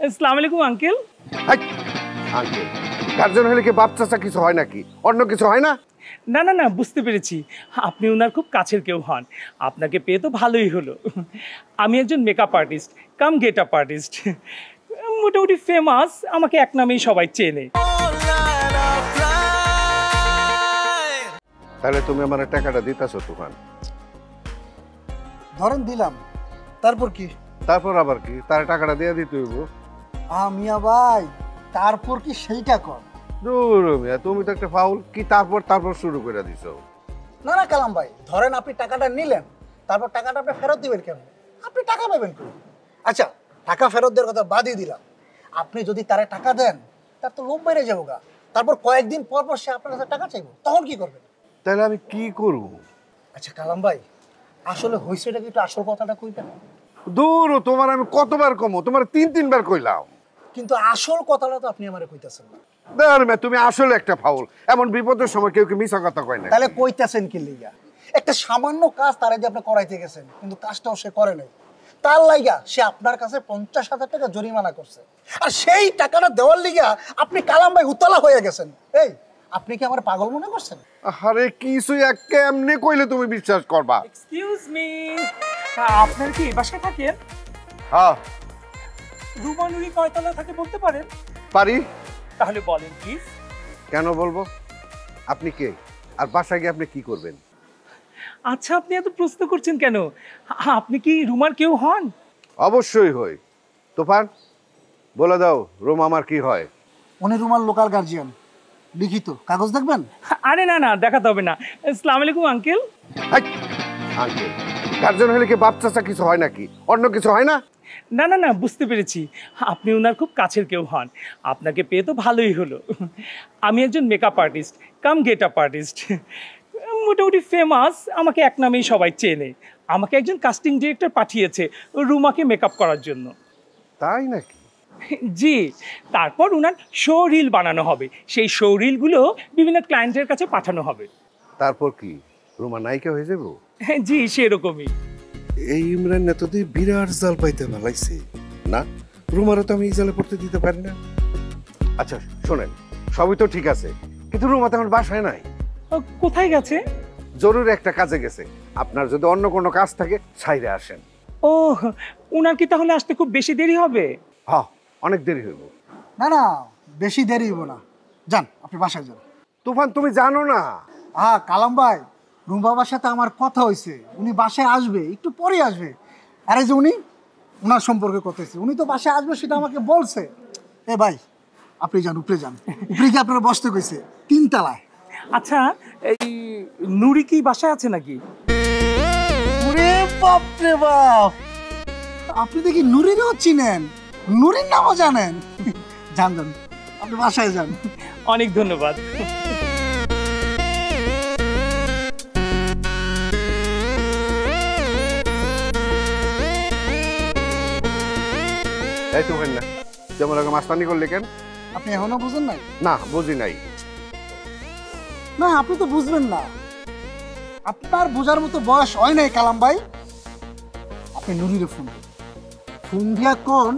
আসসালামু আলাইকুম uncle. Uncle guardian হলে কি বাপ চাচা কিছু হয় নাকি, অন্য কিছু হয় না? না না না, বুঝতে পেরেছি আপনি ওনার খুব কাছের কেউ হন। আপনাকে পেয়ে তো ভালোই হলো। আমি একজন মেকআপ আর্টিস্ট কাম গেট আপ আর্টিস্ট, মোটামুটি ফেমাস, আমাকে এক নামেই সবাই চেনে। তাহলে তুমি আমার টাকাটা দিতেছো তুফান? ধরেন দিলাম, তারপর কি? তারপর আবার কি? তার টাকাটা দিয়ে দিতে হইব। মিয়া ভাই, তারপর কি সেইটা কর। দূর মিয়া, তুমি তো একটা ফাউল। কি তারপর শুরু করে দিছো? না না কালাম ভাই, ধরেন আপনি টাকাটা নিলেন, তারপর টাকাটা আপনি ফেরত দিবেন কেন? আপনি টাকা পাবেন কেন? আচ্ছা, টাকা ফেরত দেওয়ার কথা বাদই দিলাম, আপনি যদি তারে টাকা দেন তার তো লোভ বেড়ে যাবো গা। তারপর কয়েকদিন পর পর সে আপনার কাছে টাকা চাইবো, তখন কি করবেন? তাহলে আমি কি করব? আচ্ছা কালাম ভাই, আসলে হয়েছেটা কি একটু আসল কথাটা কইবেন? দূর, তোমার আমি কতবার কমো, তোমার 3-3 বার কইলাম। কিন্তু আসল কথাটা তো আপনি আমারে কইতাছেন না। দেখ মে, তুমি আসলে একটা ফাউল। এমন বিপদের সময় কেউ কি মিছা কথা কয় না। তাহলে কইতাছেন কি লিগা? একটা সামান্য কাজ তারে দিয়ে আপনি করাইতে গেছেন, কিন্তু কাজটাও সে করে নাই, তার লাইগা সে আপনার কাছে 50,000 টাকা জরিমানা করছে। আর সেই টাকাটা দেওয়ার লিগা আপনি কালাম ভাই উতলা হয়ে গেছেন। এই, আপনি কি আমার পাগল মনে করছেন? আরে কিছু কেমনে কইলে তুমি বিশ্বাস করবা? এক্সকিউজ মি, আপনার কি এই বাসায় থাকেন? হ্যাঁ রুমা নুরি কয়তলা থাকে বলতে পারেন? পারি। তাহলে বলেন প্লিজ। কেন বলবো? আপনি কে, আর বাসায় গিয়ে আপনি কি করবেন? আচ্ছা, আপনি এত প্রশ্ন করছেন কেন? আপনি কি রুমার কেউ হন? অবশ্যই হই। তুফান বলে দাও, রুম আমার কি হয়? উনি রুমার লোকাল গার্জিয়ান। লিখিত কাগজ দেখবেন? আরে না না, দেখাতে হবে না। আসসালামু আলাইকুম আঙ্কেল। আঙ্কেল গার্জেন হলে কি বাপ চাচা কিছু হয় নাকি, অন্য কিছু হয় না? না না না, বুঝতে পেরেছি আপনি ওনার খুব কাছের কেউ হন। আপনাকে পেয়ে তো ভালোই হলো। আমি একজন মেকআপ আর্টিস্ট কাম গেট আপ আর্টিস্ট, মোটামুটি ফেমাস, আমাকে এক নামেই সবাই চেনে। আমাকে একজন কাস্টিং ডিরেক্টর পাঠিয়েছে রুমাকে মেকআপ করার জন্য। তাই নাকি? জি, তারপর ওনার শো রিল বানানো হবে, সেই শো রিলগুলো বিভিন্ন ক্লায়েন্টের কাছে পাঠানো হবে। তারপর কি রুমা নায়িকা হয়ে যাবো? জি, সেরকমই। এই ইমরান না তোদের বিরাট জাল পাইতে ভালাইছে না? রুমারও তো আমি এই জালে পড়তে দিতে পারি না। আচ্ছা শোনেন, সবই তো ঠিক আছে, কিন্তু রুমা তো আমার বাসায় নাই। কোথায় গেছে? জরুরি একটা কাজে গেছে। আপনার যদি অন্য কোনো কাজ থাকে ছাইরে আসেন। ও, উনার কি তাহলে আসতে খুব বেশি দেরি হবে? হ্যাঁ, অনেক দেরি হইব। না না, বেশি দেরি হইব না, যান আপনি বাসায় যান। তুফান তুমি জানো না? কালাম ভাই, রুম বাবার সাথে আমার কথা হয়েছে, উনি বাসায় আসবে, একটু পরে আসবে। আরে যে উনি, উনার সম্পর্কে কথা হয়েছে, উনি তো বাসায় আসবে সেটা আমাকে বলছে। এ ভাই, আপনি যান, উপরে যান। উপরে কি আপনারা বসতে কইছে? 3 তলায়। আচ্ছা, এই নুরি কি বাসায় আছে নাকি? ওরে বাপ রে বাপ, আপনি দেখি নুরিরও চিনেন, নুরির নামও জানেন। যান যান, আপনি বাসায় যান। অনেক ধন্যবাদ। এই তুফান না, যেমন রকম মাস্তানি করলে কেন? আপনি এখনো বুঝেন নাই? না, বুঝি নাই। না, আপনি তো বুঝবেন না, আপনার বোঝার মতো বয়স হয় নাই কালাম ভাই। আপনি নুরিরে ফোন দিয়া কোন